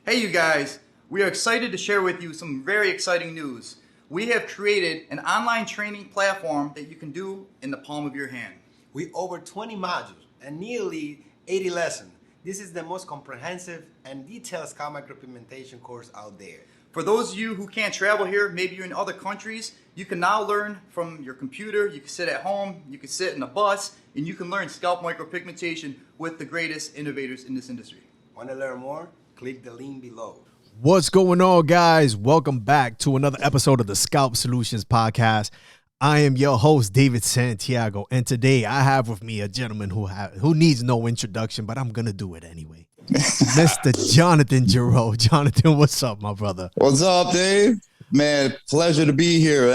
Hey you guys, we are excited to share with you some very exciting news. We have created an online training platform that you can do in the palm of your hand. With over 20 modules and nearly 80 lessons, this is the most comprehensive and detailed scalp micropigmentation course out there. For those of you who can't travel here, maybe you're in other countries, you can now learn from your computer, you can sit at home, you can sit in a bus, and you can learn scalp micropigmentation with the greatest innovators in this industry. Want to learn more? Click the link below. What's going on, guys? Welcome back to another episode of the Scalp Solutions Podcast. I am your host, David Santiago, and today I have with me a gentleman who needs no introduction, but I'm going to do it anyway. Mr. Jonathan Gerow. Jonathan, what's up, my brother? What's up, Dave? Man, pleasure to be here.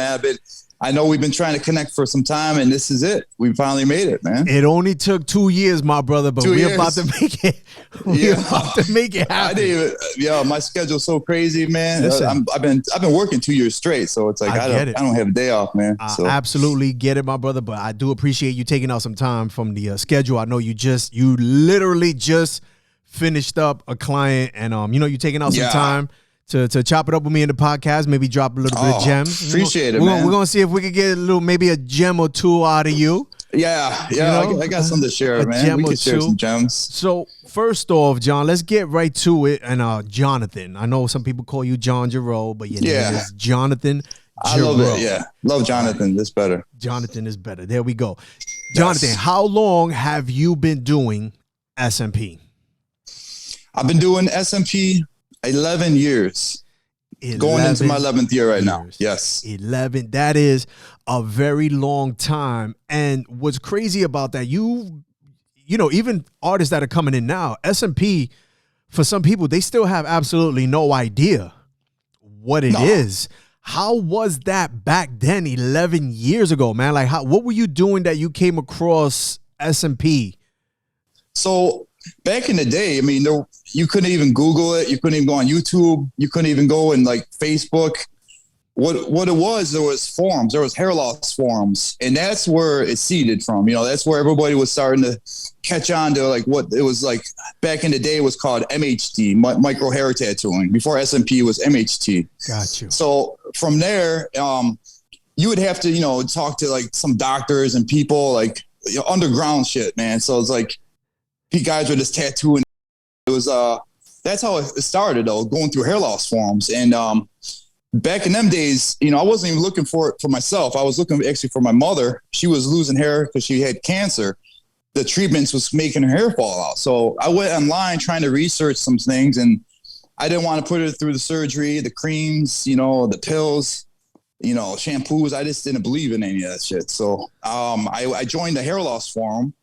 I know we've been trying to connect for some time, and this is it. We finally made it, man. It only took 2 years, my brother, but we're about to make it. We're about to make it happen. My schedule's so crazy, man. Listen, I've been working 2 years straight, so it's like I don't have a day off, man. I absolutely get it, my brother, but I do appreciate you taking out some time from the schedule. I know you literally just finished up a client, and you taking out some time to chop it up with me in the podcast, maybe drop a little bit of gems. Appreciate it, man. We're going to see if we can get maybe a gem or two out of you. Yeah. I got something to share, man. We can share some gems. So first off, John, let's get right to it. And Jonathan, I know some people call you John Gerow, but your name is Jonathan Gerow. I love it, yeah. Love Jonathan. That's better. Jonathan is better. There we go. Jonathan, how long have you been doing SMP? I've been doing SMP 11 years. Going into my 11th year right now. Yes. 11. That is a very long time. And what's crazy about that, even artists that are coming in now, SMP, for some people, they still have absolutely no idea what it is. How was that back then, 11 years ago, man? Like, what were you doing that you came across SMP? So back in the day, I mean, you couldn't even Google it. You couldn't even go on YouTube. You couldn't even go in like Facebook. What it was, there was forums. There was hair loss forums, and that's where it seeded from. That's where everybody was starting to catch on to like what it was like back in the day. It was called MHT, micro hair tattooing. Before SMP was MHT. Got you. So from there, you would have to talk to like some doctors and people like underground shit, man. So it's like guys were just tattooing. It was that's how it started though, going through hair loss forums. And back in them days, I wasn't even looking for it for myself. I was looking actually for my mother. She was losing hair because she had cancer. The treatments was making her hair fall out. So I went online trying to research some things, and I didn't want to put her through the surgery, the creams, the pills, shampoos. I just didn't believe in any of that shit. So I joined the hair loss forum.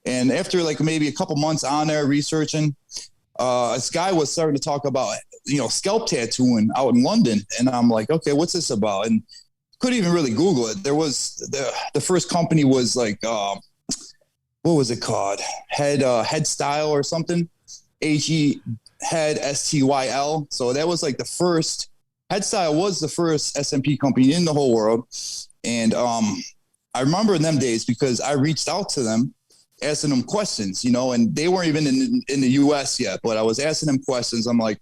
And after like maybe a couple months on there researching, this guy was starting to talk about, scalp tattooing out in London. And I'm like, okay, what's this about? And couldn't even really Google it. There was the first company was like, what was it called? Head Style or something. Head STYL. So that was like the first. Head Style was the first SMP company in the whole world. And I remember in them days because I reached out to them, asking them questions, and they weren't even in the US yet, but I was asking them questions. I'm like,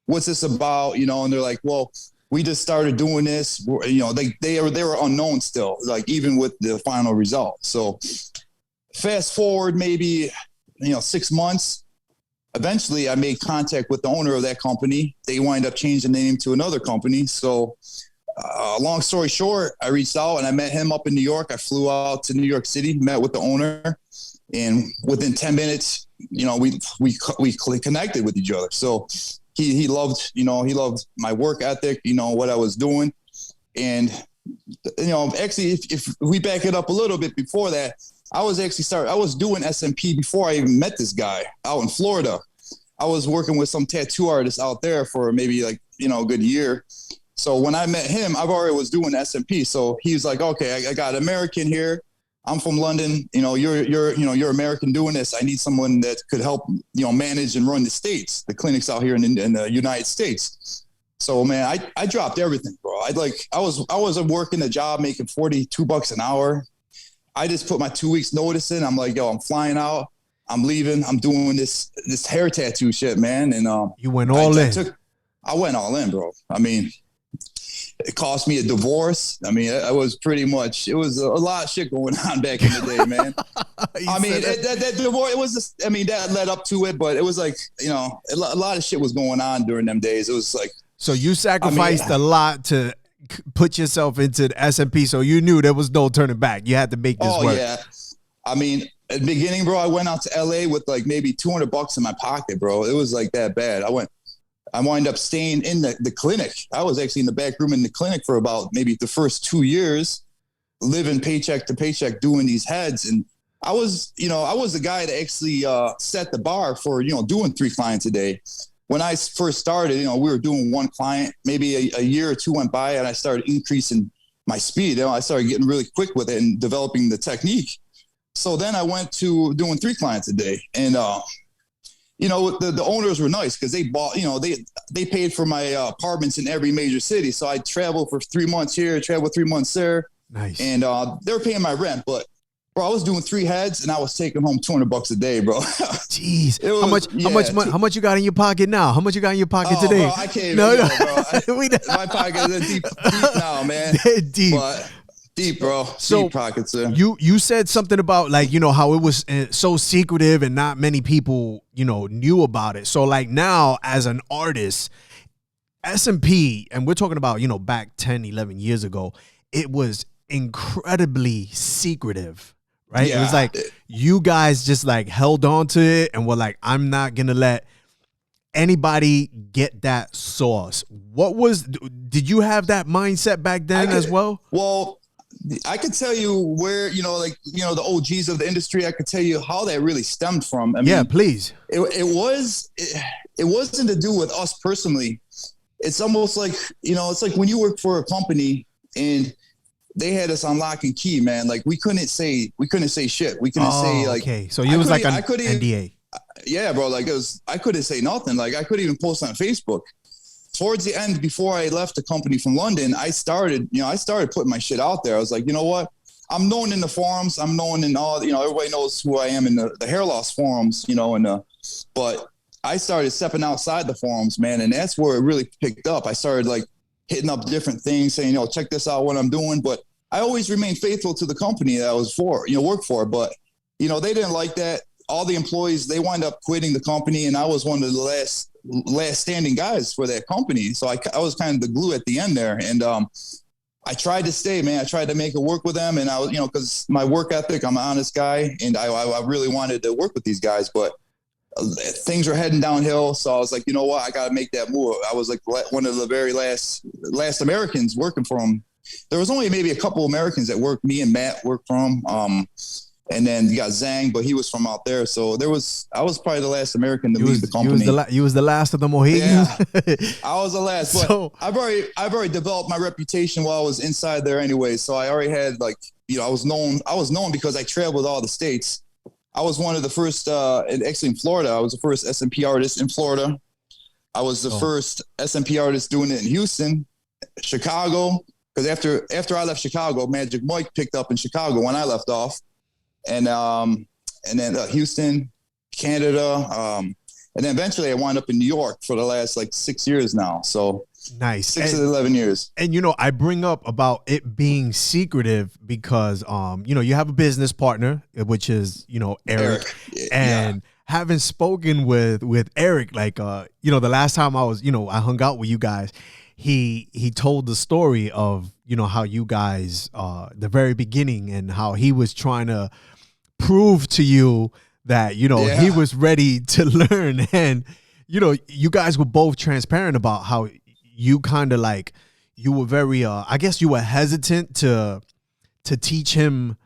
what's this about? And they're like, well, we just started doing this. They were unknown still, like even with the final result. So fast forward, maybe, 6 months, eventually I made contact with the owner of that company. They wind up changing the name to another company. So long story short, I reached out and I met him up in New York. I flew out to New York City, met with the owner. And within 10 minutes, we connected with each other. So he loved my work ethic, what I was doing. And, actually, if we back it up a little bit before that, I was doing SMP before I even met this guy out in Florida. I was working with some tattoo artists out there for maybe like, a good year. So when I met him, I've already was doing SMP. So he was like, okay, I got an American here. I'm from London. You're American doing this. I need someone that could help, manage and run the clinics out here in the United States. So, man, I dropped everything, bro. I was working a job making $42 an hour. I just put my 2 weeks notice in. I'm like, yo, I'm flying out. I'm leaving. I'm doing this hair tattoo shit, man. And You went all in. I went all in, bro. I mean, it cost me a divorce. I mean, it was a lot of shit going on back in the day, man. I mean, that divorce, it was just, I mean, that led up to it, but it was like, you know, a lot of shit was going on during them days. It was like. So you sacrificed a lot to put yourself into the S&P, so you knew there was no turning back. You had to make this work. Yeah. I mean, at the beginning, bro, I went out to LA with like maybe $200 in my pocket, bro. It was like that bad. I wound up staying in the clinic. I was actually in the back room in the clinic for about maybe the first 2 years, living paycheck to paycheck, doing these heads. And I was the guy that actually set the bar for, you know, doing 3 clients a day. When I first started, you know, we were doing 1 client, maybe a year or 2 went by and I started increasing my speed. You know, I started getting really quick with it and developing the technique. So then I went to doing 3 clients a day. And, you know, the owners were nice because they bought, you know, they paid for my apartments in every major city. So I traveled for 3 months here, traveled 3 months there. Nice. And they were paying my rent, but bro, I was doing 3 heads and I was taking home $200 a day, bro. Jeez. How much you got in your pocket now? How much you got in your pocket today? Bro, I can't even know, bro. My pocket is deep now, man. Deep. But deep, bro. So deep pockets. You said something about like, you know, how it was so secretive and not many people, you know, knew about it. So like now as an artist, S&P, and we're talking about, you know, back 10, 11 years ago, it was incredibly secretive. Right. Yeah. It was like you guys just like held on to it and were like, I'm not going to let anybody get that sauce. Did you have that mindset back then as well? Well, I could tell you where, you know, like, you know, the OGs of the industry, I could tell you how that really stemmed from. I mean, yeah, please. It wasn't to do with us personally. It's almost like, you know, it's like when you work for a company and they had us on lock and key, man. Like we couldn't say shit. We couldn't say like. Okay, so you was like an NDA. Yeah, bro. Like I couldn't say nothing. Like I couldn't even post on Facebook. Towards the end, before I left the company from London, I started putting my shit out there. I was like, you know what? I'm known in the forums. I'm known in all. You know, everybody knows who I am in the hair loss forums. You know, but I started stepping outside the forums, man, and that's where it really picked up. I started like hitting up different things, saying, you know, check this out, what I'm doing, but I always remained faithful to the company that I was work for. But, you know, they didn't like that. All the employees, they wind up quitting the company. And I was one of the last standing guys for that company. So I was kind of the glue at the end there. And I tried to stay, man. I tried to make it work with them. And I was, you know, because my work ethic, I'm an honest guy. And I really wanted to work with these guys. But things were heading downhill. So I was like, you know what? I got to make that move. I was like one of the very last Americans working for them. There was only maybe a couple Americans that worked. Me and Matt worked for him. And then you got Zhang, but he was from out there. So I was probably the last American to leave the company. You was the last of the Mohegans. Yeah, I was the last. But so, I've already developed my reputation while I was inside there anyway. So I already had like, you know, I was known because I traveled all the states. I was one of the first, actually in Florida, I was the first S&P artist in Florida. I was the first S&P artist doing it in Houston, Chicago. Because after I left Chicago, Magic Mike picked up in Chicago when I left off, and then Houston, Canada, and then eventually I wound up in New York for the last like 6 years now. So nice, 6 to 11 years. And you know, I bring up about it being secretive because you know, you have a business partner, which is, you know, Eric. And having spoken with Eric, like you know, the last time I hung out with you guys. He told the story of, you know, how you guys, the very beginning, and how he was trying to prove to you that, you know, he was ready to learn. And, you know, you guys were both transparent about how you kind of like, you were very, I guess you were hesitant to teach him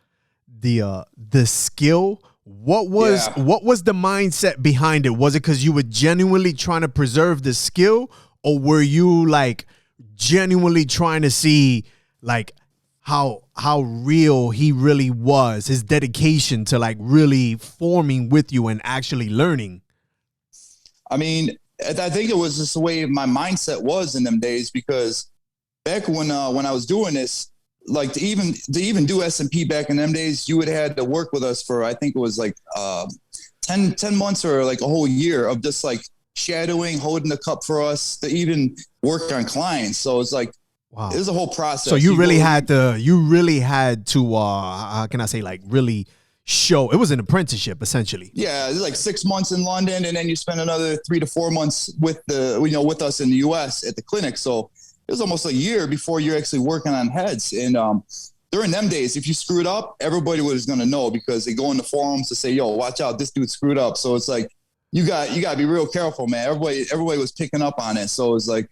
the skill. What was the mindset behind it? Was it because you were genuinely trying to preserve the skill? Or were you like genuinely trying to see like how real he really was, his dedication to like really forming with you and actually learning? I mean, I think it was just the way my mindset was in them days, because back when I was doing this, like to even do S&P back in them days, you would have had to work with us for, I think it was like 10 months or like a whole year of just like shadowing, holding the cup for us to even work on clients. So it's like, Wow. it was a whole process. So you really had to, how can I say, like really show, it was an apprenticeship essentially. Yeah. It was like 6 months in London, and then you spend another 3 to 4 months with with us in the US at the clinic. So it was almost a year before you're actually working on heads. And, during them days, if you screwed up, everybody was going to know, because they go in the forums to say, yo, watch out, this dude screwed up. So it's like, you got to be real careful, man. Everybody was picking up on it. So it's like,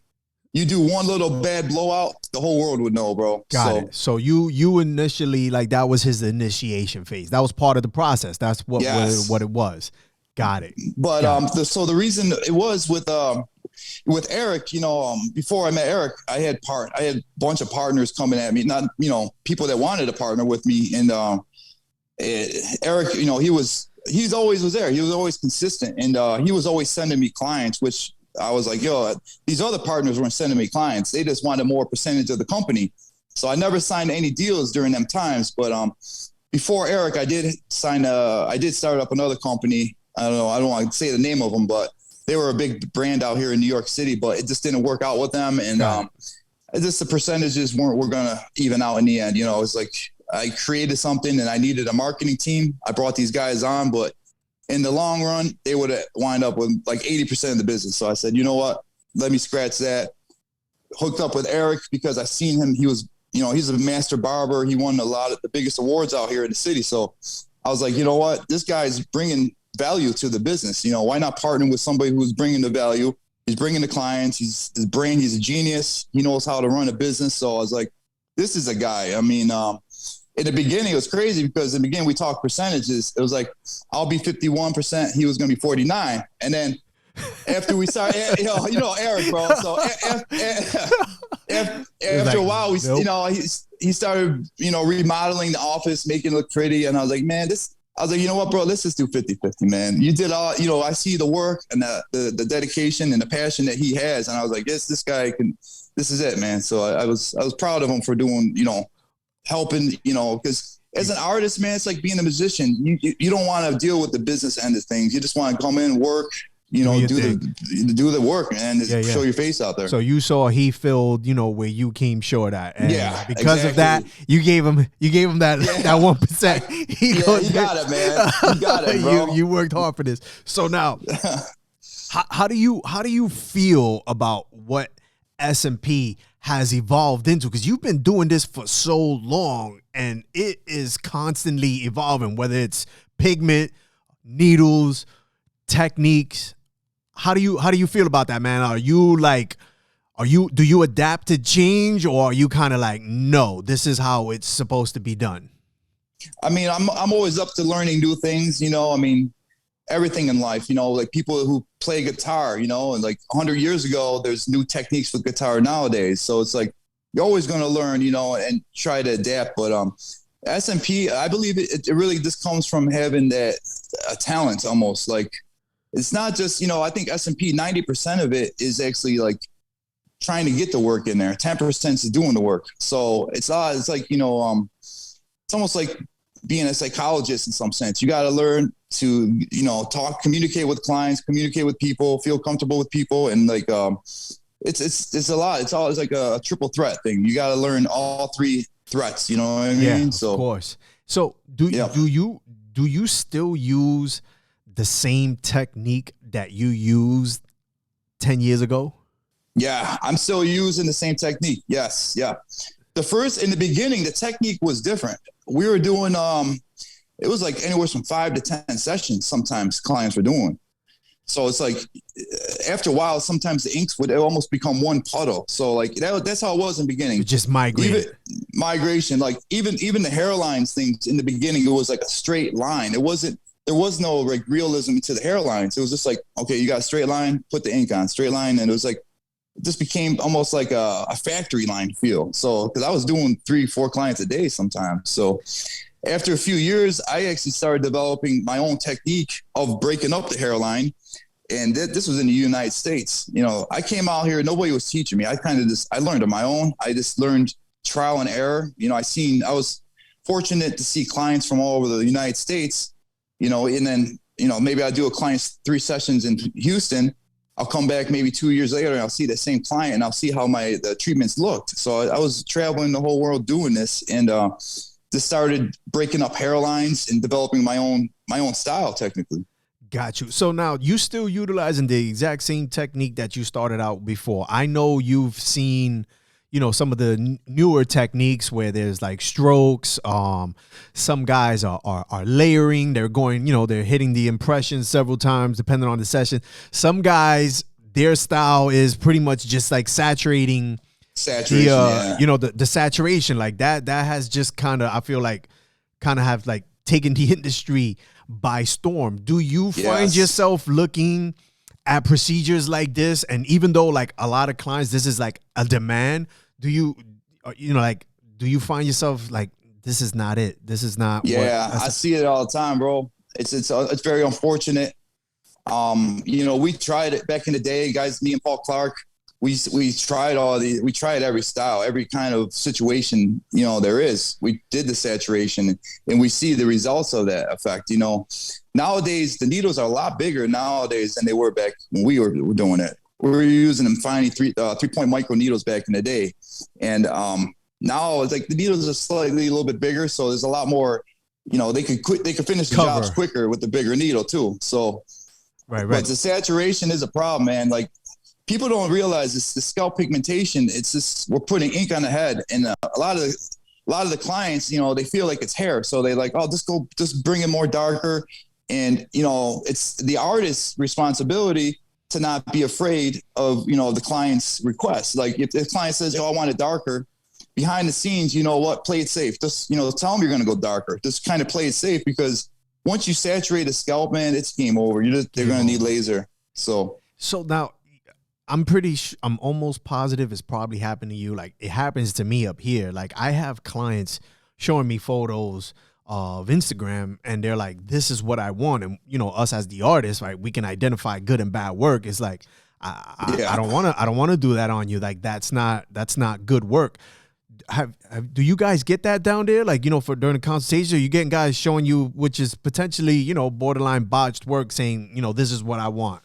you do one little bad blowout, the whole world would know, bro. Got it. So you initially, like, that was his initiation phase. That was part of the process. That's what it was. Got it. But so the reason it was with Eric, before I met Eric, I had a bunch of partners coming at me, not people that wanted to partner with me. And Eric, he's always was there. He was always consistent, and he was always sending me clients, which I was like, yo, these other partners weren't sending me clients. They just wanted more percentage of the company. So I never signed any deals during them times. But before Eric, I did start up another company. I don't want to say the name of them, but they were a big brand out here in New York City, but it just didn't work out with them. And just the percentages were going to even out in the end. It's like I created something and I needed a marketing team. I brought these guys on, but in the long run, they would have wind up with like 80% of the business. So I said, you know what? Let me scratch that. Hooked up with Eric because I seen him. He was, he's a master barber. He won a lot of the biggest awards out here in the city. So I was like, you know what? This guy's bringing value to the business. Why not partner with somebody who's bringing the value? He's bringing the clients. He's his brain. He's a genius. He knows how to run a business. So I was like, this is a guy. I mean, in the beginning, it was crazy because in the beginning we talked percentages. It was like, I'll be 51%. He was going to be 49. And then after we started, Eric, bro. So after a while, he started, remodeling the office, making it look pretty. And I was like, man, you know what, bro, let's just do 50-50, man. You did all, I see the work and the dedication and the passion that he has. And I was like, this guy this is it, man. So I was proud of him for doing, helping, because as an artist, man, it's like being a musician. You don't want to deal with the business end of things. You just want to come in, work, do the work, man, and show your face out there. So you saw he filled, where you came short at. And because exactly. of that, you gave him that 1%. You got it, man. You got it, bro. you worked hard for this. So now how do you feel about what S&P has evolved into? Because you've been doing this for so long and it is constantly evolving, whether it's pigment, needles, techniques. How do you feel about that, man? Do you adapt to change, or are you kind of like, no, this is how it's supposed to be done? I mean, I'm always up to learning new things, I mean, everything in life, like people who play guitar, and like 100 years ago, there's new techniques with guitar nowadays. So it's like, you're always going to learn, and try to adapt. But S&P, I believe it really just comes from having that talent almost. Like, it's not just, I think S&P, 90% of it is actually like trying to get the work in there. 10% is doing the work. So it's like, it's almost like being a psychologist in some sense. You got to learn to, communicate with clients, communicate with people, feel comfortable with people. And like, it's a lot. It's like a triple threat thing. You got to learn all three threats, you know what I mean? Yeah, so, of course. So do you still use the same technique that you used 10 years ago? Yeah, I'm still using the same technique. Yes. Yeah. In the beginning, the technique was different. We were doing, it was like anywhere from 5 to 10 sessions. Sometimes clients were doing. So it's like, after a while, sometimes the inks would almost become one puddle. So like that's how it was in the beginning. It just migrated. Migration. Like even the hairlines things in the beginning, it was like a straight line. There was no like realism to the hairlines. It was just like, okay, you got a straight line, put the ink on, straight line. And it was like, it just became almost like a factory line feel. So, because I was doing 3-4 clients a day sometimes. So after a few years, I actually started developing my own technique of breaking up the hairline. And this was in the United States. I came out here, nobody was teaching me. I learned on my own. I just learned trial and error. I was fortunate to see clients from all over the United States, and then maybe I do a client's 3 sessions in Houston. I'll come back maybe 2 years later and I'll see the same client and I'll see how the treatments looked. So I was traveling the whole world doing this, and just started breaking up hairlines and developing my own style technically. Got you. So now you still utilizing the exact same technique that you started out before. I know you've seen, some of the newer techniques where there's like strokes. Some guys are layering. They're going, they're hitting the impression several times depending on the session. Some guys, their style is pretty much just like saturating the saturation like that has just kind of, I feel like, have like taken the industry by storm. Do you find yourself looking at procedures like this? And even though like a lot of clients, this is like a demand, do you find yourself like, this is not it? This is not. I see it all the time, bro. It's very unfortunate. We tried it back in the day, guys, me and Paul Clark, we tried every style, every kind of situation, there is. We did the saturation and we see the results of that effect. Nowadays the needles are a lot bigger nowadays than they were back when we were doing it. We were using them tiny 3-point micro needles back in the day. And now it's like the needles are slightly a little bit bigger. So there's a lot more, they could finish the jobs quicker with the bigger needle too. So, right. But the saturation is a problem, man. Like, people don't realize this, the scalp pigmentation. It's just, we're putting ink on the head, and a lot of the clients, they feel like it's hair, so they like, just bring it more darker, and it's the artist's responsibility to not be afraid of the client's request. Like if the client says, I want it darker, behind the scenes, play it safe. Just tell them you're going to go darker. Just kind of play it safe, because once you saturate a scalp, man, it's game over. They're going to need laser. So now. I'm almost positive it's probably happened to you. Like, it happens to me up here. Like, I have clients showing me photos of Instagram, and they're like, this is what I want. And, us as the artists, right, we can identify good and bad work. It's like, I don't want to do that on you. Like, that's not good work. Do you guys get that down there? Like, for during the consultation, are you getting guys showing you, which is potentially, borderline botched work, saying, this is what I want?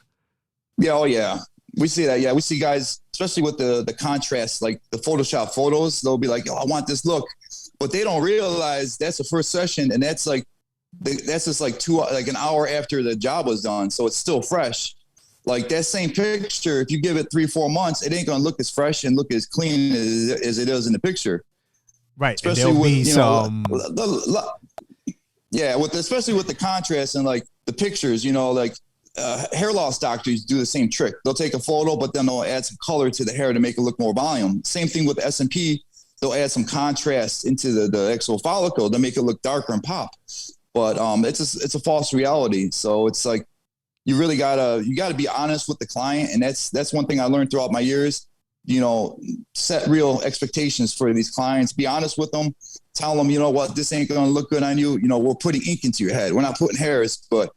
Yeah. Oh yeah. We see that. Yeah. We see guys, especially with the contrast, like the Photoshop photos, they'll be like, I want this look, but they don't realize that's the first session. And that's just like an hour after the job was done. So it's still fresh. Like that same picture, if you give it 3-4 months, it ain't going to look as fresh and look as clean as it is in the picture. Right. Especially with, especially with the contrast and like the pictures, hair loss doctors do the same trick. They'll take a photo, but then they'll add some color to the hair to make it look more volume. Same thing with S&P. They'll add some contrast into the actual follicle to make it look darker and pop. But it's a false reality. So it's like, you really gotta be honest with the client. And that's one thing I learned throughout my years, set real expectations for these clients, be honest with them, tell them, this ain't going to look good on you. We're putting ink into your head. We're not putting hairs, but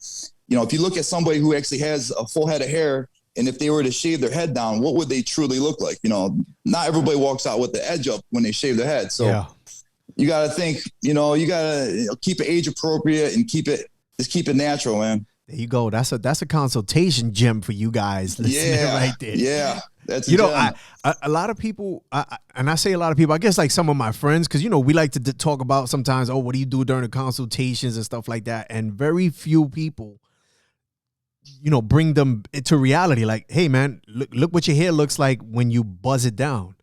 if you look at somebody who actually has a full head of hair, and if they were to shave their head down, what would they truly look like? Not everybody walks out with the edge up when they shave their head. So you got to think, you got to keep it age appropriate and keep it natural, man. There you go. That's a consultation gem for you guys listening right there. Yeah. That's a lot of people, and I say a lot of people, I guess like some of my friends, because, we like to talk about sometimes, what do you do during the consultations and stuff like that. And very few people, bring them to reality. Like, hey, man, look what your hair looks like when you buzz it down.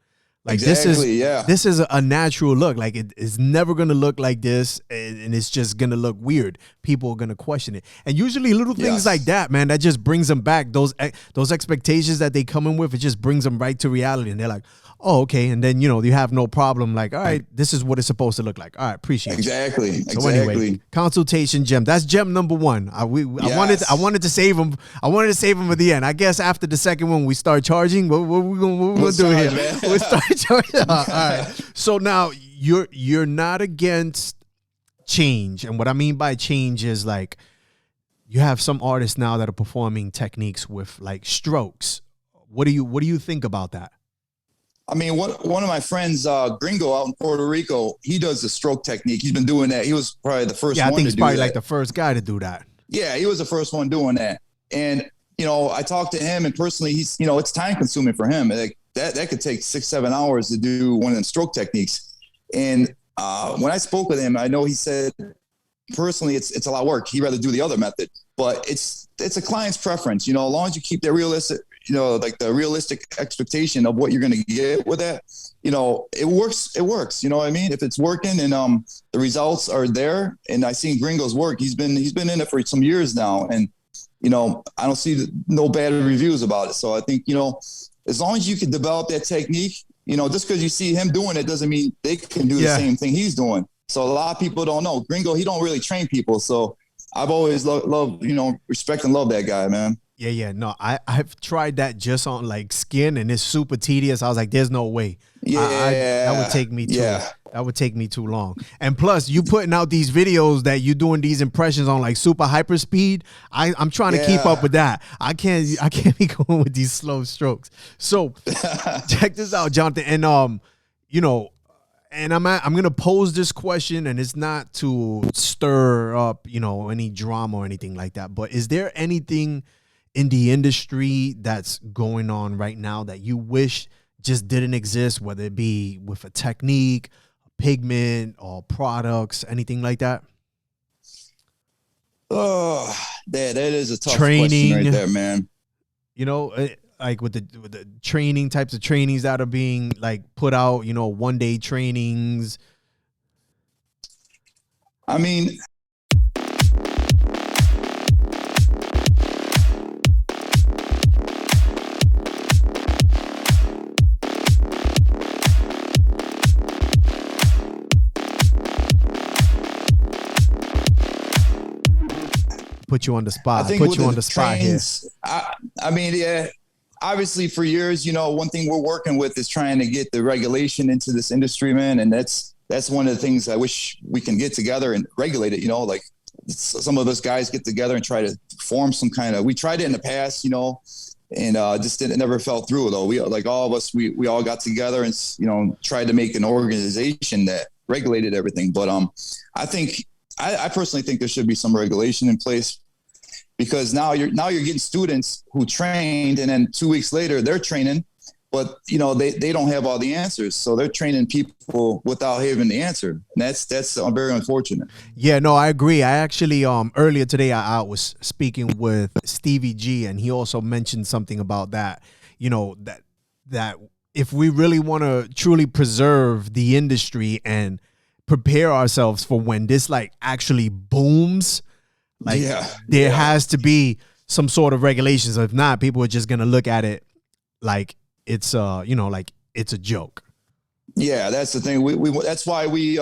Like this is a natural look. Like it's never going to look like this, and it's just going to look weird. People are going to question it. And usually little things like that, man, that just brings them back. Those expectations that they come in with, it just brings them right to reality. And they're like, oh, okay. And then, you have no problem. Like, all right, this is what it's supposed to look like. All right, appreciate it. Exactly. So anyway, consultation gem. That's gem number one. I wanted to save them. I wanted to save them at the end. I guess after the second one, we start charging. What we're gonna do here? We'll start charging. All right. So now you're not against change. And what I mean by change is like, you have some artists now that are performing techniques with like strokes. What do you think about that? I mean, one of my friends, Gringo out in Puerto Rico, he does the stroke technique. He's been doing that. He was probably the first one to do that. Yeah, I think he's probably like the first guy to do that. Yeah, he was the first one doing that. And, I talked to him, and personally, he's, it's time consuming for him. Like that could take 6-7 hours to do one of them stroke techniques. And when I spoke with him, I know he said personally it's a lot of work. He'd rather do the other method, but it's a client's preference. As long as you keep that realistic, like the realistic expectation of what you're going to get with that, it works. It works. You know what I mean? If it's working and the results are there, and I seen Gringo's work, he's been in it for some years now, and I don't see no bad reviews about it. So I think as long as you can develop that technique, just because you see him doing it doesn't mean they can do the same thing he's doing. So a lot of people don't know. Gringo, he don't really train people. So I've always loved, respect and love that guy, man. Yeah. No, I've tried that just on like skin, and it's super tedious. I was like, there's no way. Yeah. That would take me that would take me too long. And plus, you putting out these videos that you doing these impressions on like super hyper speed. I'm trying to keep up with that. I can't be going with these slow strokes. So check this out, Jonathan. And and I'm gonna pose this question, and it's not to stir up any drama or anything like that. But is there anything in the industry that's going on right now that you wish just didn't exist, whether it be with a technique, a pigment, or products, anything like that? Oh, that is a tough Training, question right there, man. Like with the training types of trainings that are being like put out, 1-day trainings. I mean, Put you on the spot. I think Put you on the spot here. I mean, yeah. Obviously, for years, one thing we're working with is trying to get the regulation into this industry, man. And that's one of the things I wish we can get together and regulate it. Like some of us guys get together and try to form some kind of. We tried it in the past, and just it never fell through. Though we like all of us, we all got together and tried to make an organization that regulated everything. But I personally think there should be some regulation in place, because now you're getting students who trained, and then 2 weeks later they're training, but they don't have all the answers. So they're training people without having the answer. And that's very unfortunate. Yeah, no, I agree. I actually earlier today I was speaking with Stevie G, and he also mentioned something about that, that if we really want to truly preserve the industry and prepare ourselves for when this like actually booms, like there has to be some sort of regulations. If not, people are just gonna look at it like it's like it's a joke. Yeah, that's the thing. We that's why we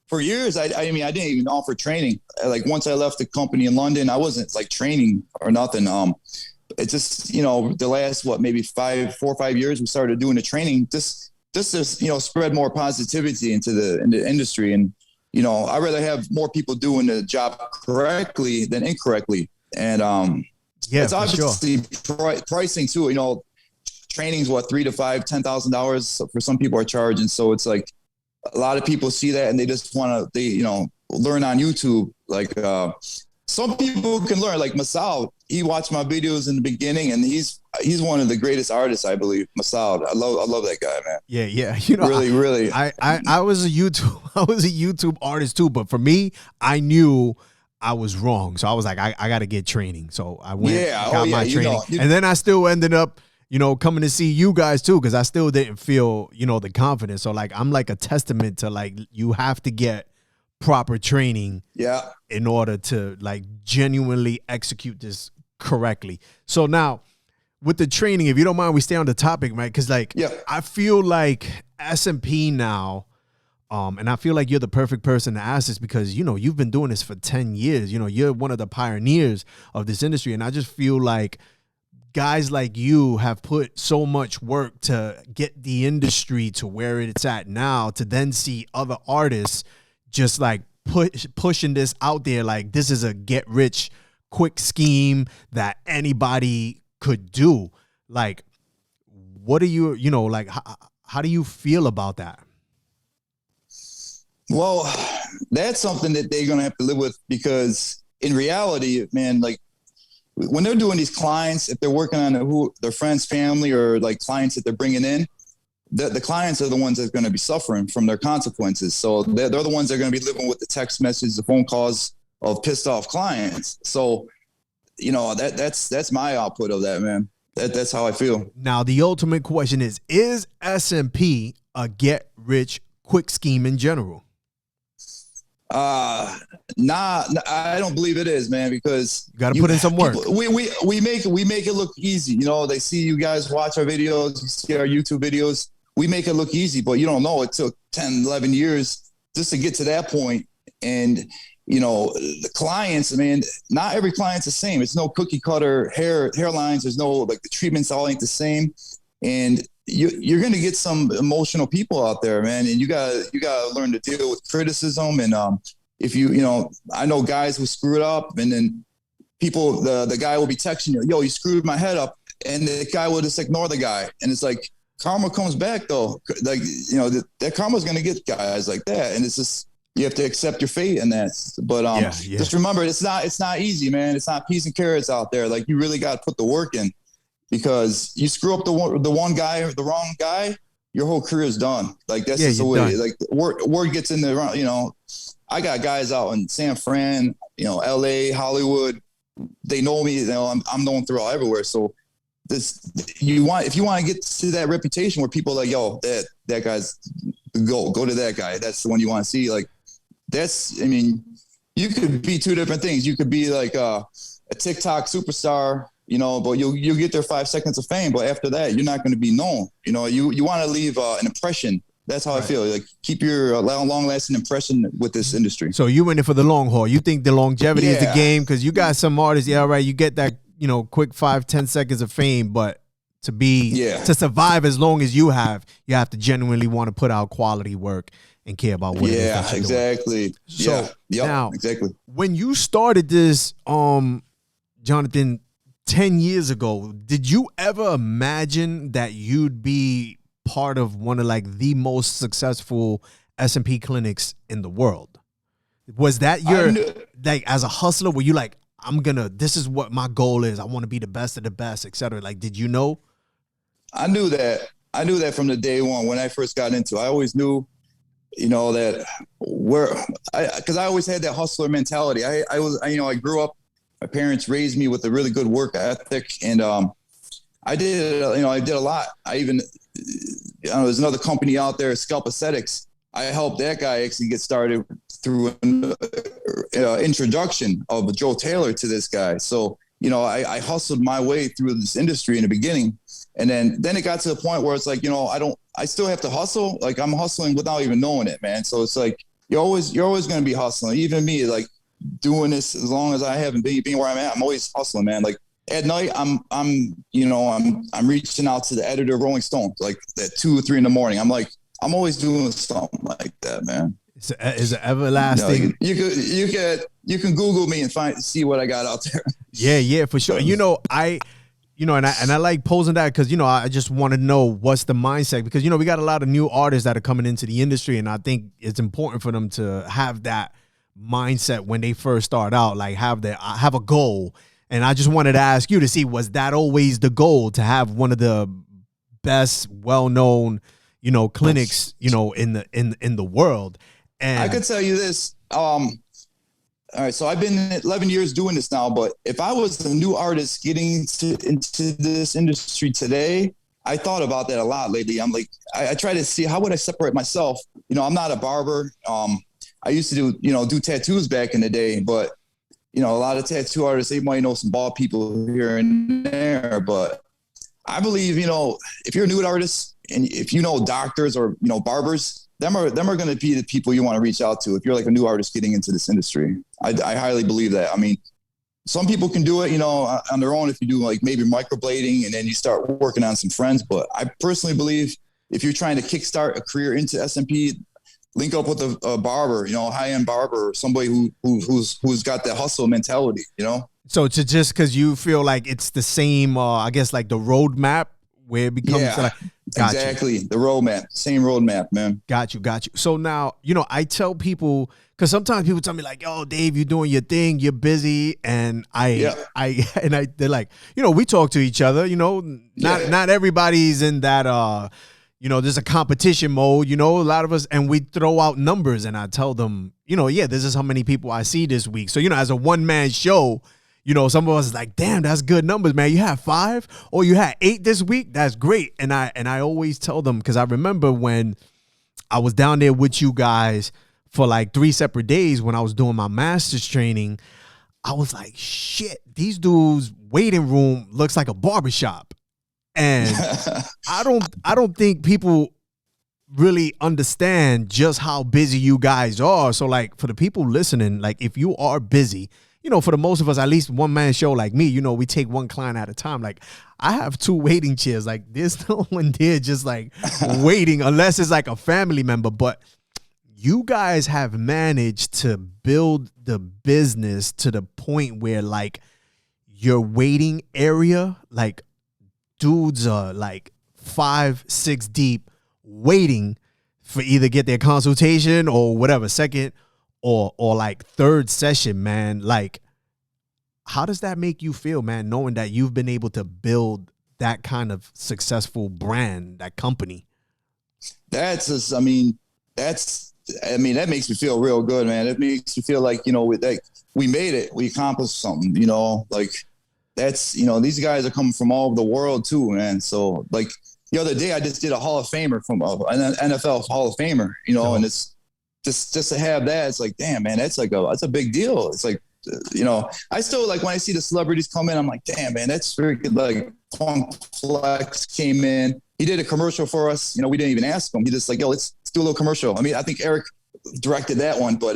for years I mean I didn't even offer training. Like once I left the company in London, I wasn't like training or nothing. It's just the last maybe 4 or 5 years we started doing the training just to spread more positivity into the industry. And I'd rather have more people doing the job correctly than incorrectly. And it's obviously pricing too. Training's what $3,000 to $10,000 for some people are charging. So it's like a lot of people see that and they just want to learn on YouTube. Like some people can learn. Like Masao, he watched my videos in the beginning, and he's one of the greatest artists, I believe. Masao, I love that guy, man. Yeah. Really. I was a YouTube artist too, but for me, I knew I was wrong, so I was like, I got to get training. So I went, got my training, and then I still ended up, coming to see you guys too, because I still didn't feel, the confidence. So like, I'm like a testament to like you have to get proper training, in order to like genuinely execute this correctly. So now, with the training, if you don't mind, we stay on the topic, right? Because like, I feel like S&P now, and I feel like you're the perfect person to ask this because, you've been doing this for 10 years. You're one of the pioneers of this industry. And I just feel like guys like you have put so much work to get the industry to where it's at now, to then see other artists just like pushing this out there. Like this is a get rich quick scheme that anybody could do. Like, what do you, like, how do you feel about that? Well, that's something that they're going to have to live with, because in reality, man, like when they're doing these clients, if they're working on their friends, family, or like clients that they're bringing in, the clients are the ones that are going to be suffering from their consequences. So they're the ones that are going to be living with the text messages, the phone calls of pissed off clients. So, you know, that's my output of that, man. That's how I feel. Now, the ultimate question is SMP a get rich quick scheme in general? Nah, I don't believe it is, man, because You got to put in some work. We make it look easy. You know, they see you guys watch our videos, you see our YouTube videos. We make it look easy, but you don't know it took 10, 11 years just to get to that point. And, you know, the clients, man, not every client's the same. It's no cookie cutter hairlines. There's no, like, the treatments all ain't the same. And you're going to get some emotional people out there, man. And you gotta learn to deal with criticism. And if you know, I know guys who screw it up, and then people, the guy will be texting you, yo, you screwed my head up. And the guy will just ignore the guy. And it's like, karma comes back though. Like, you know, that karma's going to get guys like that. And it's just, you have to accept your fate in that. But just remember, it's not easy, man. It's not peas and carrots out there. Like, you really got to put the work in, because you screw up the wrong guy, your whole career is done. Like, that's just the way, like, word gets in there. You know, I got guys out in San Fran, you know, LA, Hollywood. They know me, you know, I'm known throughout everywhere. So if you want to get to that reputation where people are like, yo, that guy's go to that guy. That's the one you want to see. Like, I mean, you could be two different things. You could be like a TikTok superstar, you know, but you'll get their 5 seconds of fame. But after that, you're not going to be known. You know, you want to leave an impression. That's how I feel. Like, keep your long-lasting impression with this industry. So you in it for the long haul. You think the longevity is the game, because you got some artists, right, you get that, you know, quick 5-10 seconds of fame, but to survive as long as you have to genuinely want to put out quality work and care about what it is that you're exactly. doing. So now, exactly. When you started this, Jonathan, 10 years ago, did you ever imagine that you'd be part of one of, like, the most successful SMP clinics in the world? Was that your, like, as a hustler, were you like, this is what my goal is, I want to be the best of the best, etc.? Like, did you know? I knew that from the day one when I first got into it. I always knew, you know, that because I always had that hustler mentality. I grew up, my parents raised me with a really good work ethic, and I did a lot. There's another company out there, Scalp Aesthetics. I helped that guy actually get started through an introduction of Joe Taylor to this guy. So, you know, I hustled my way through this industry in the beginning. And then it got to the point where it's like, you know, I still have to hustle. Like, I'm hustling without even knowing it, man. So it's like, you're always going to be hustling. Even me, like, doing this as long as I haven't been where I'm at, I'm always hustling, man. Like, at night, I'm reaching out to the editor of Rolling Stone, like at 2 or 3 in the morning. I'm always doing something like that, man. It's an everlasting. You know, you can Google me and see what I got out there. Yeah, for sure. You know, and I like posing that because, you know, I just want to know what's the mindset, because, you know, we got a lot of new artists that are coming into the industry, and I think it's important for them to have that mindset when they first start out, like have a goal. And I just wanted to ask you to see, was that always the goal, to have one of the best, well-known, you know, clinics, you know, in the world? And I could tell you this. All right, so I've been 11 years doing this now, but if I was a new artist getting into this industry today, I thought about that a lot lately. I'm like, I try to see, how would I separate myself? You know, I'm not a barber. I used to do tattoos back in the day, but, you know, a lot of tattoo artists, they might know some bald people here and there, but I believe, you know, if you're a new artist and if you know doctors or, you know, barbers, them are going to be the people you want to reach out to if you're like a new artist getting into this industry. I highly believe that. I mean, some people can do it, you know, on their own if you do like maybe microblading and then you start working on some friends. But I personally believe if you're trying to kickstart a career into SMP, link up with a barber, you know, high-end barber, or somebody who's got that hustle mentality, you know? So just because you feel like it's the same, I guess, like the roadmap where it becomes Got you. Exactly. The roadmap, same roadmap, man. Got you. So now, I tell people, because sometimes people tell me like, "Oh, Dave, you're doing your thing, you're busy," and they're like, we talk to each other. Not everybody's in that. There's a competition mode. A lot of us, and we throw out numbers, and I tell them, this is how many people I see this week. So as a one man show. Some of us is like, damn, that's good numbers, man. You had 5 or you had 8 this week. That's great. And I always tell them, because I remember when I was down there with you guys for like 3 separate days when I was doing my master's training, I was like, shit, these dudes' waiting room looks like a barbershop. And I don't think people really understand just how busy you guys are. So like for the people listening, like if you are busy, for the most of us, at least one man show like me, we take one client at a time. Like I have 2 waiting chairs. Like there's no one there just like waiting unless it's like a family member. But you guys have managed to build the business to the point where like your waiting area, like dudes are like 5, 6 deep waiting for either get their consultation or whatever, second or like 3rd session, man. Like, how does that make you feel, man, knowing that you've been able to build that kind of successful brand, that company? That makes me feel real good, man. It makes me feel like, we made it, we accomplished something, like that's, these guys are coming from all over the world too, man. So like the other day I just did a Hall of Famer from an NFL Hall of Famer, and it's just to have that, it's like, damn, man, that's a big deal. It's like, I still like when I see the celebrities come in, I'm like, damn, man, that's very good. Like Funk Flex came in, he did a commercial for us. We didn't even ask him. He just like, yo, let's do a little commercial. I mean, I think Eric directed that one, but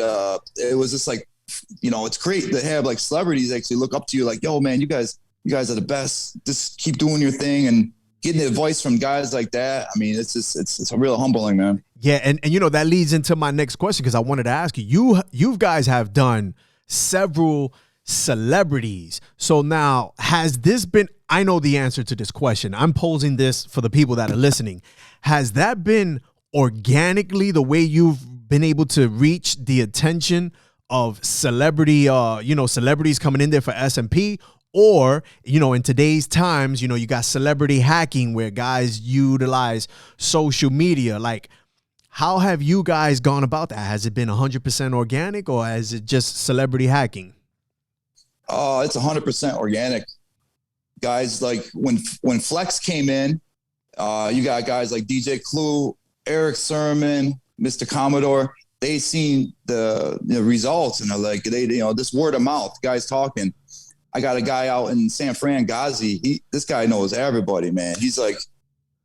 it was just like, it's great to have like celebrities actually look up to you, like, yo, man, you guys are the best. Just keep doing your thing and getting advice from guys like that. I mean, it's a real humbling, man. Yeah, and that leads into my next question, because I wanted to ask you. You guys have done several celebrities. So now, has this been, I know the answer to this question. I'm posing this for the people that are listening. Has that been organically the way you've been able to reach the attention of celebrities coming in there for S&P? Or, in today's times, you got celebrity hacking where guys utilize social media. Like, how have you guys gone about that? Has it been 100% organic, or is it just celebrity hacking? Oh, it's 100% organic. Guys, like when Flex came in, you got guys like DJ Clue, Eric Sermon, Mr. Commodore. They seen the results, and they're like, this word of mouth, guys talking. I got a guy out in San Fran, Ghazi. This guy knows everybody, man. He's like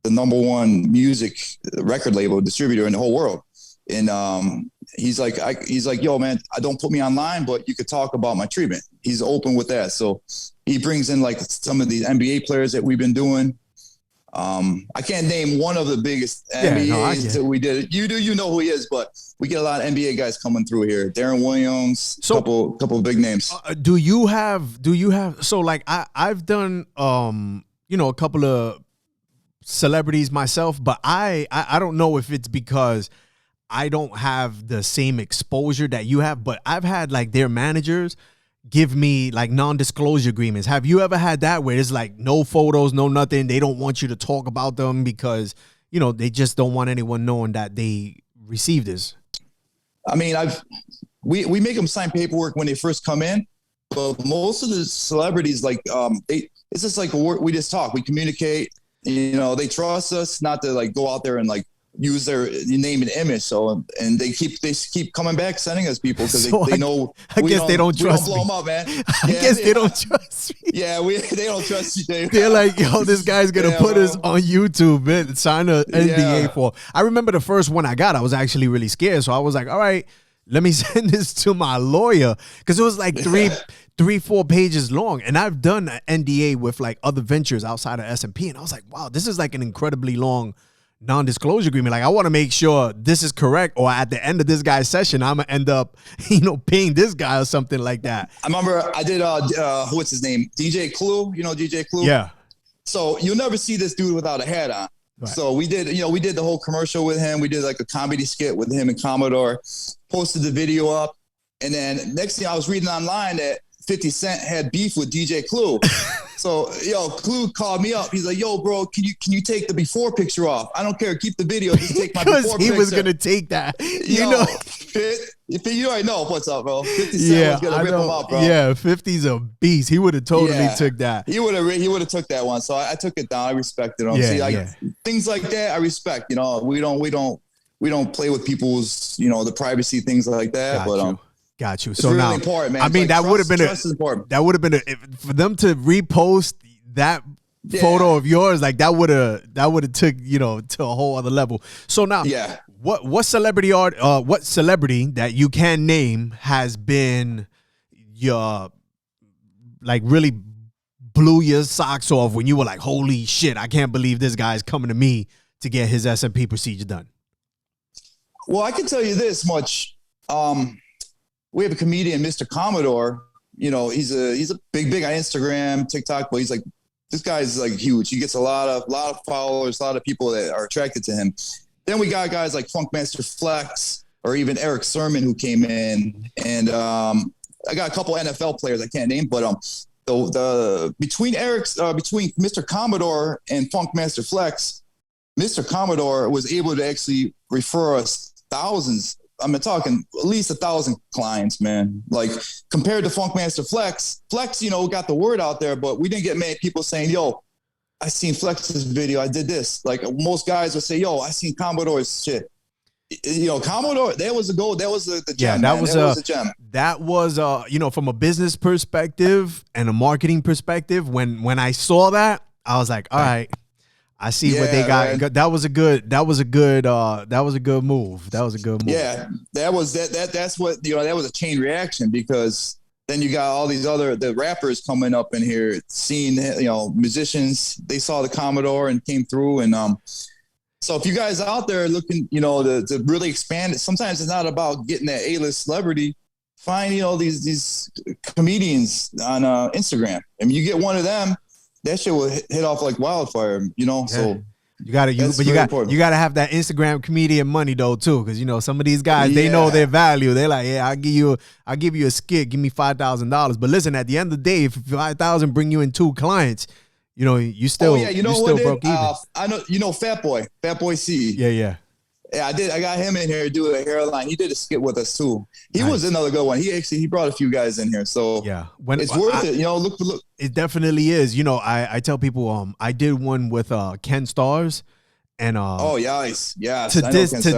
the #1 music record label distributor in the whole world. And he's like, yo, man, don't put me online, but you could talk about my treatment. He's open with that. So he brings in like some of the NBA players that we've been doing. I can't name one of the biggest NBAs that we did. You know who he is, but we get a lot of NBA guys coming through here. Darren Williams, couple of big names. Do you have, so like I've done, a couple of celebrities myself, but I don't know if it's because I don't have the same exposure that you have, but I've had like their managers give me like non-disclosure agreements. Have you ever had that where it's like no photos, no nothing? They don't want you to talk about them because, they just don't want anyone knowing that they received this. I mean, we make them sign paperwork when they first come in, but most of the celebrities, like, it's just like we just talk, we communicate, they trust us not to like go out there and like use their name and image. So, and they keep coming back, sending us people because they know. I guess they don't trust me. We don't blow them up, man. I guess they don't trust me. Yeah, they don't trust you. They're like, yo, this guy's gonna put us on YouTube, man. Sign a NDA for. I remember the first one I got, I was actually really scared. So I was like, all right, let me send this to my lawyer, because it was like 3-4 pages long. And I've done an NDA with like other ventures outside of S&P, and I was like, wow, this is like an incredibly long non-disclosure agreement. Like, I want to make sure this is correct, or at the end of this guy's session, I'm gonna end up, paying this guy or something like that. I remember I did what's his name? DJ Clue. DJ Clue? Yeah. So you'll never see this dude without a hat on. Right. So we did the whole commercial with him. We did like a comedy skit with him and Commodore, posted the video up. And then next thing I was reading online that 50 Cent had beef with DJ Clue. So, Clue called me up. He's like, yo, bro, can you take the before picture off? I don't care. Keep the video. Just take my before picture. Because he was going to take that. You know. You already know what's up, bro. 50 Cent was going to rip him up, bro. Yeah, 50's a beast. He would have totally took that. He would have took that one. So I took it down. I respected him. Yeah, things like that, I respect. We don't play with people's, the privacy, things like that. Got you. It's So really now, important, man. I mean, that would have been for them to repost that photo of yours, like that would have took to a whole other level. So now, what celebrity that you can name has been your really blew your socks off when you were like, holy shit, I can't believe this guy's coming to me to get his SMP procedure done? Well, I can tell you this much. We have a comedian, Mr. Commodore. He's a big on Instagram, TikTok, but this guy's like huge. He gets a lot of followers, a lot of people that are attracted to him. Then we got guys like Funkmaster Flex or even Eric Sermon who came in, and I got a couple NFL players I can't name, but between Mr. Commodore and Funkmaster Flex, Mr. Commodore was able to actually refer us thousands. I'm talking at least 1,000 clients, man. Like compared to Funkmaster Flex, got the word out there, but we didn't get many people saying, yo, I seen Flex's video. I did this. Like most guys would say, yo, I seen Commodore's shit. Commodore, that was the gold. That was the gem. Yeah, that was a gem. That was from a business perspective and a marketing perspective. When I saw that, I was like, all right, I see what they got. Man. That was a good move. Yeah, that's what that was a chain reaction, because then you got all these the rappers coming up in here, seeing musicians. They saw the Commodore and came through, and so if you guys out there looking to really expand it, sometimes it's not about getting that A-list celebrity. Find these comedians on Instagram. I mean, you get one of them, that shit will hit off like wildfire, So you gotta have that Instagram comedian money though too, because some of these guys they know their value. They're like, yeah, I'll give you a skit, give me $5,000. But listen, at the end of the day, if 5,000 bring you in 2 clients, you still broke even. I know Fat Boy C. Yeah. Yeah, I got him in here to do a hairline. He did a skit with us too. He was another good one. He brought a few guys in here. So yeah, it's worth it. Look. It definitely is. I tell people, I did one with Ken Stars, and yes. To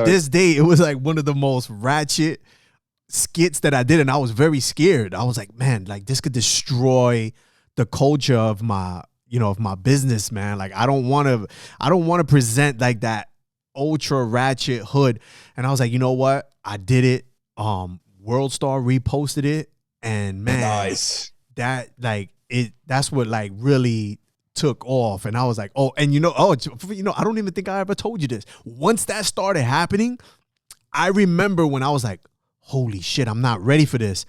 this day, it was like one of the most ratchet skits that I did, and I was very scared. I was like, man, like this could destroy the culture of my business, man. Like I don't want to present like that ultra ratchet hood. And I was like, you know what? I did it. World Star reposted it, and man, nice. That's what like really took off. And I was like, I don't even think I ever told you this. Once that started happening, I remember when I was like, holy shit, I'm not ready for this.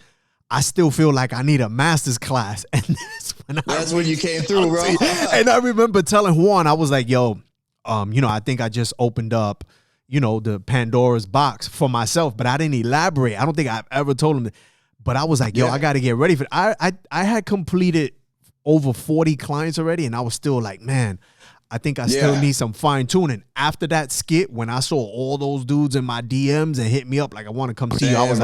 I still feel like I need a master's class. And that's when you came through, bro. And I remember telling Juan, I was like, yo, I think I just opened up, the Pandora's box for myself, but I didn't elaborate. I don't think I've ever told him that. But I was like, yo, I got to get ready for it. I had completed over 40 clients already, and I was still like, man, I think I still need some fine tuning. After that skit, when I saw all those dudes in my DMs and hit me up like, I want to come see you, I was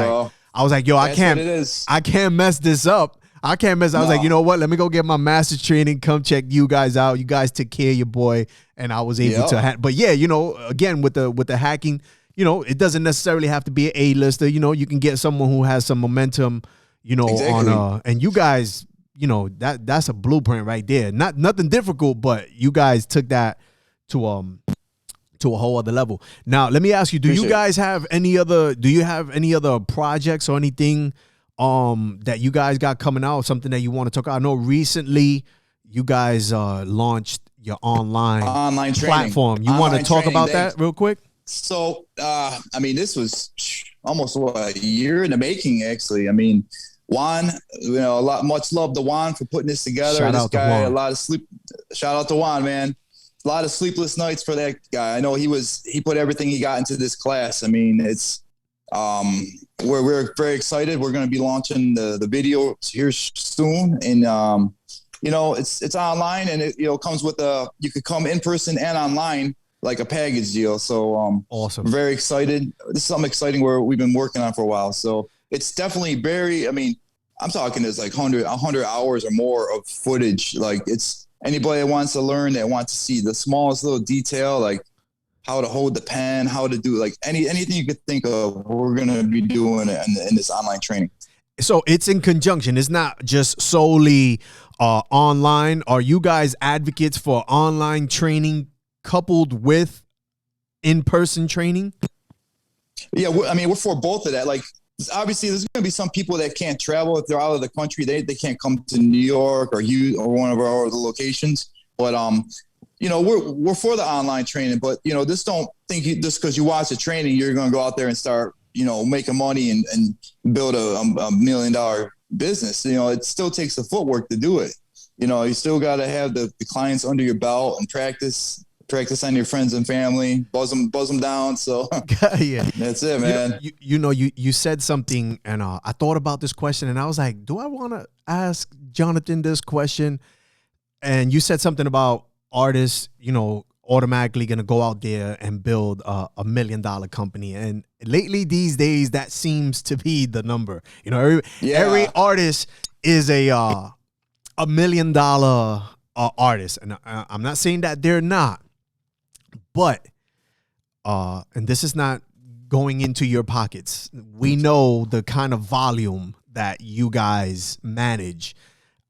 like, yo, I can't mess this up. I was like, you know what? Let me go get my master's training. Come check you guys out. You guys took care of your boy, and I was able to. But yeah, again with the hacking, it doesn't necessarily have to be an A-lister. You can get someone who has some momentum. On and you guys, that's a blueprint right there. Nothing difficult, but you guys took that to a whole other level. Now, let me ask you: Do you have any other projects or anything? That you guys got coming out, something that you want to talk about? I know recently you guys launched your online platform. You want to talk about that real quick? So, this was almost a year in the making, actually. I mean, Juan, much love to Juan for putting this together. Shout out to Juan. A lot of sleep. Shout out to Juan, man. a lot of sleepless nights for that guy. I know he put everything he got into this class. I mean, it's we're very excited. We're going to be launching the video here soon, and you know, it's online, and it, you know, comes with you could come in person and online, like a package deal. So awesome. Very excited. This is something exciting we've been working on for a while. So it's definitely very, I mean, I'm talking there's like 100 hours or more of footage. Like, it's anybody that wants to learn, that wants to see the smallest little detail, like how to hold the pen, how to do like anything you could think of, we're going to be doing it in this online training. So it's in conjunction. It's not just solely online. Are you guys advocates for online training coupled with in-person training? Yeah, I mean, we're for both of that. Like, obviously, there's going to be some people that can't travel if they're out of the country. They can't come to New York or one of our other locations. But you know, we're for the online training. But you know, just don't think just because you watch the training, you're going to go out there and start, you know, making money and build a $1 million business. You know, it still takes the footwork to do it. You know, you still got to have the clients under your belt and practice on your friends and family, buzz them down. So yeah, that's it, man. You said something, and I thought about this question, and I was like, do I want to ask Jonathan this question? And you said something about artists, you know, automatically going to go out there and build a $1 million company. And lately these days, that seems to be the number. You know, every artist is a $1 million artist. And I'm not saying that they're not, but, and this is not going into your pockets. We know the kind of volume that you guys manage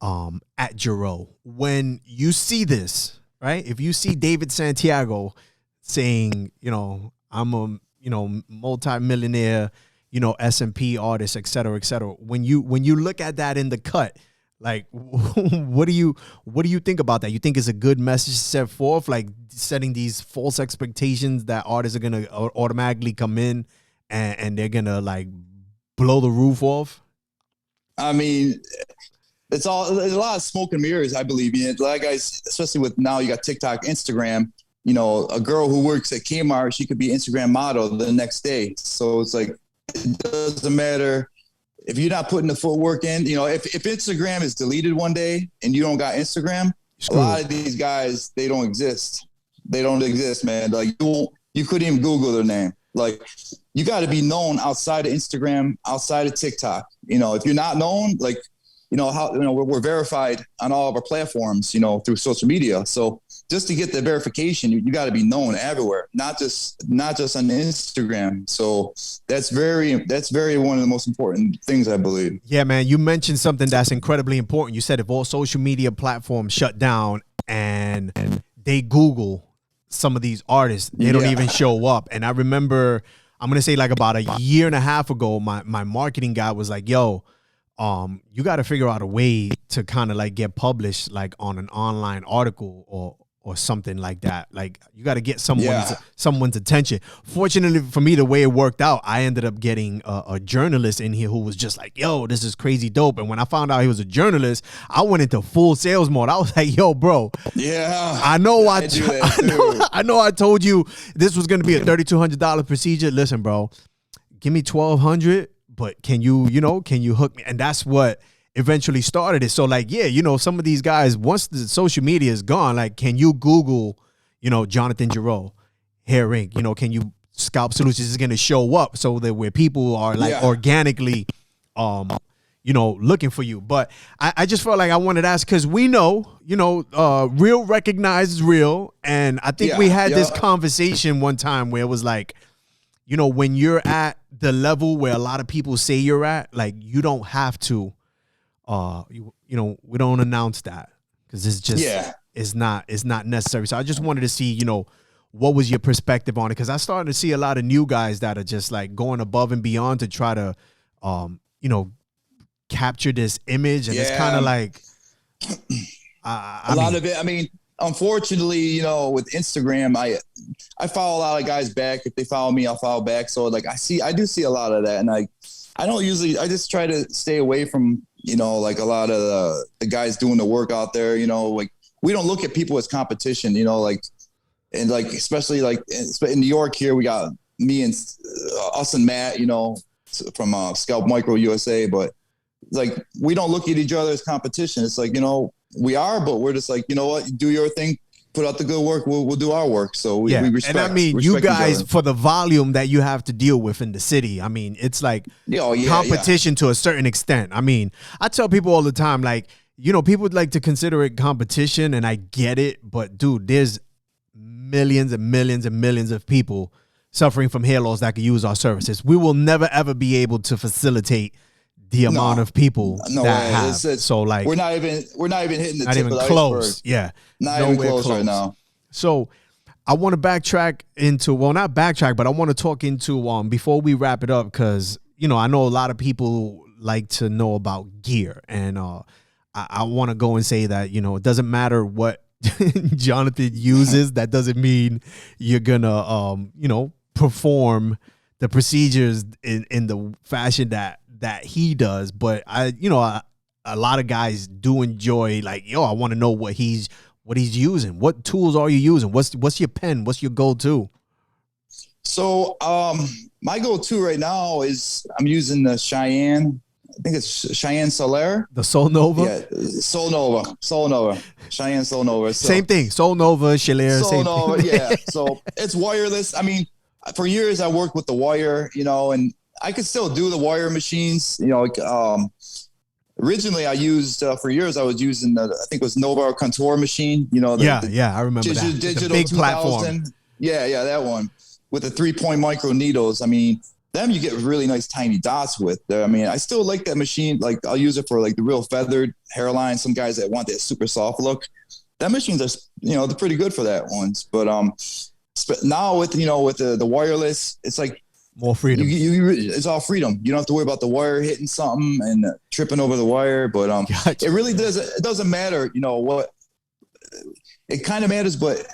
at Gerow. When you see this, right? If you see David Santiago saying, you know, I'm a, you know, multi-millionaire, you know, S&P artist, et cetera, et cetera. When you look at that in the cut, like, what do you think about that? You think it's a good message set forth, like setting these false expectations that artists are going to automatically come in and they're going to like blow the roof off? I mean, there's a lot of smoke and mirrors, I believe. You know, a lot of guys, especially with now you got TikTok, Instagram, you know, a girl who works at Kmart, she could be Instagram model the next day. So it's like, it doesn't matter if you're not putting the footwork in. You know, if Instagram is deleted one day and you don't got Instagram, a lot of these guys, they don't exist. They don't exist, man. Like you couldn't even Google their name. Like, you got to be known outside of Instagram, outside of TikTok. You know, if you're not known, like, you know, we're verified on all of our platforms, you know, through social media. So just to get the verification, you got to be known everywhere, not just on Instagram. So that's very one of the most important things, I believe. Yeah, man, you mentioned something that's incredibly important. You said if all social media platforms shut down and they Google some of these artists, they don't even show up. And I remember, I'm going to say like about a year and a half ago, my marketing guy was like, yo, you got to figure out a way to kind of like get published like on an online article or something like that. Like, you got to get someone's attention. Fortunately for me, the way it worked out, I ended up getting a journalist in here who was just like, yo, this is crazy dope. And when I found out he was a journalist, I went into full sales mode. I was like, yo, bro, I know I know I told you this was going to be a $3,200 procedure. Listen, bro, give me $1,200. But can you hook me? And that's what eventually started it. So like, yeah, you know, some of these guys, once the social media is gone, like, can you Google, you know, Jonathan Gerow, Hair Inc., you know, can you Scalp Solutions is going to show up so that where people are like organically, you know, looking for you. But I just felt like I wanted to ask, because we know, you know, real recognizes real. And I think we had this conversation one time where it was like, you know, when you're at the level where a lot of people say you're at, like, you don't have to, you know, we don't announce that because it's just, it's not necessary. So I just wanted to see, you know, what was your perspective on it? Because I started to see a lot of new guys that are just like going above and beyond to try to, you know, capture this image. And it's kind of like, a lot of it. I mean, unfortunately, you know, with Instagram, I follow a lot of guys back. If they follow me, I'll follow back. So like I do see a lot of that, and I just try to stay away from, you know, like a lot of the guys doing the work out there. You know, like, we don't look at people as competition. You know, like, and like, especially like in New York here, we got me and us and Matt, you know, from Scalp Micro USA, but like, we don't look at each other as competition. It's like, you know, we are, but we're just like, you know what, you do your thing, put out the good work, we'll do our work. So we respect. And I mean, you guys, for the volume that you have to deal with in the city, I mean, it's like competition to a certain extent. I mean, I tell people all the time, like, you know, people would like to consider it competition, and I get it, but dude, there's millions and millions and millions of people suffering from hair loss that could use our services. We will never ever be able to facilitate the amount of people that have. So like, we're not even hitting the not tip even of the close. iceberg. Yeah, not even close right now. So I want to backtrack into, well, not backtrack, but I want to talk into before we wrap it up, because you know, I know a lot of people like to know about gear, and I want to go and say that, you know, it doesn't matter what Jonathan uses. That doesn't mean you're gonna you know, perform the procedures in the fashion that he does. But you know, a lot of guys do enjoy, like, yo, I want to know what he's using. What tools are you using? What's your pen? What's your go-to? So my go-to right now is I'm using the Cheyenne. I think it's Cheyenne Solaire. The Sol Nova? Yeah, Sol Nova. Cheyenne Sol Nova. So, same thing. Sol Nova, Solaire. Sol Nova, yeah. So it's wireless. I mean, for years I worked with the wire, you know, and I could still do the wire machines, you know, like, originally I used, for years I was using I think it was Nova Contour machine, you know. I remember that. Digital big 2000. platform. Yeah, that one with the 3-point micro needles. I mean, them you get really nice tiny dots with. I mean, I still like that machine. Like, I'll use it for like the real feathered hairline. Some guys that want that super soft look. That machines are, you know, they're pretty good for that ones. But now with, you know, with the wireless, it's like more freedom. It's all freedom. You don't have to worry about the wire hitting something and tripping over the wire. But Gotcha. It really doesn't matter. You know what? It kind of matters, but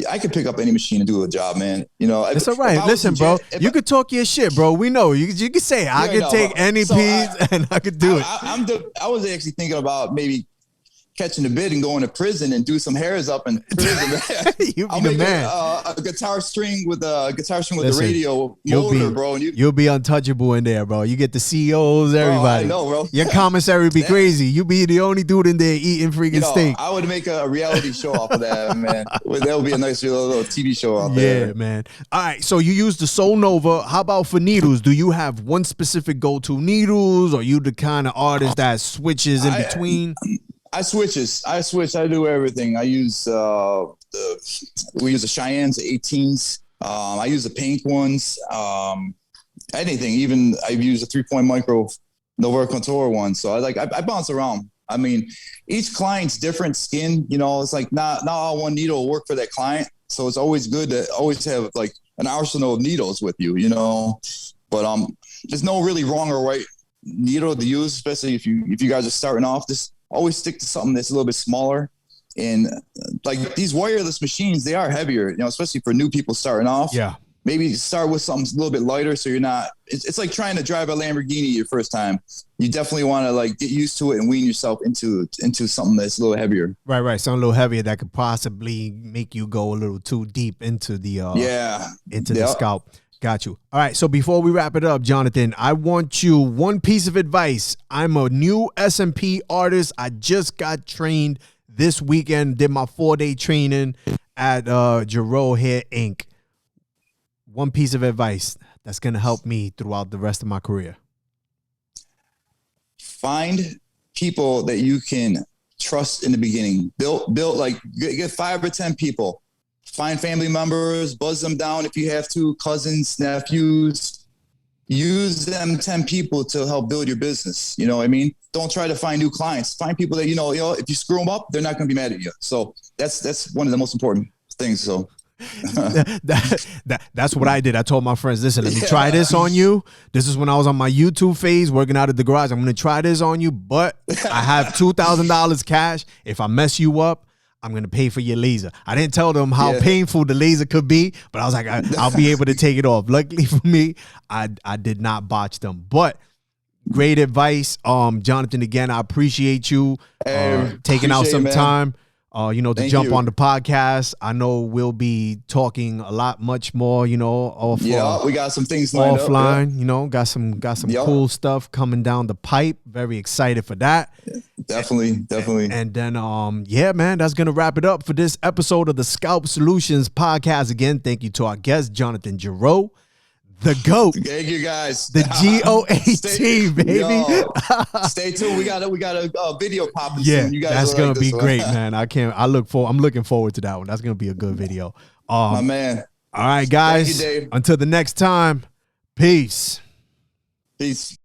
I could pick up any machine and do a job, man. You know, it's all right. Listen, bro, you could talk your shit, bro. We know you could say I could take any piece and I could do it. I was actually thinking about maybe catching the bid and going to prison and do some hairs up in prison. I'll be the man. A guitar string with the radio motor, bro. And you'll be untouchable in there, bro. You get the CEOs, everybody. I know, bro. Your commissary be crazy. You be the only dude in there eating freaking steak. I would make a reality show off of that, man. That would be a nice little TV show out there. Yeah, man. All right, so you use the Sol Nova. How about for needles? Do you have one specific go-to needles, or you the kind of artist that switches in between? I switch. I do everything. I use we use the Cheyennes, 18s. I use the pink ones. Anything. Even I've used a 3-point micro Nova Contour one. So I bounce around. I mean, each client's different skin. You know, it's like not all one needle will work for that client. So it's always good to always have like an arsenal of needles with you. You know, but there's no really wrong or right needle to use, especially if you guys are starting off. Just always stick to something that's a little bit smaller. And like these wireless machines, they are heavier, you know, especially for new people starting off. Yeah. Maybe start with something a little bit lighter. So you're not, it's like trying to drive a Lamborghini your first time. You definitely want to like get used to it and wean yourself into something that's a little heavier. Right. Something a little heavier that could possibly make you go a little too deep into the, the scalp. Got you. All right. So before we wrap it up, Jonathan, I want you one piece of advice. I'm a new SMP artist. I just got trained this weekend, did my 4-day training at Gerow Hair Inc. One piece of advice that's going to help me throughout the rest of my career. Find people that you can trust in the beginning. Build like get 5 or 10 people. Find family members, buzz them down if you have to, cousins, nephews. Use them 10 people to help build your business. You know what I mean? Don't try to find new clients. Find people that, you know, if you screw them up, they're not going to be mad at you. So that's one of the most important things. So that's what I did. I told my friends, listen, let me try this on you. This is when I was on my YouTube phase working out at the garage. I'm going to try this on you, but I have $2,000 cash. If I mess you up, I'm going to pay for your laser. I didn't tell them how painful the laser could be, but I was like, I'll be able to take it off. Luckily for me, I did not botch them. But great advice. Jonathan, again, I appreciate you taking out some time. To Thank jump you. on the podcast. I know we'll be talking a lot, much more, off, Yeah, we got some things lined up. offline, got some Yeah. cool stuff coming down the pipe. Very excited for that. Definitely. And then, yeah, man, that's going to wrap it up for this episode of the Scalp Solutions podcast. Again, thank you to our guest, Jonathan Gerow, the GOAT, Thank you guys. the GOAT, baby. Yo, stay tuned. We got a video popping Yeah, soon. You guys that's will going like to be this one. great, man. I'm looking forward to that one. That's going to be a good video. My man. All right, guys. Thank you, Dave. Until the next time, peace. Peace.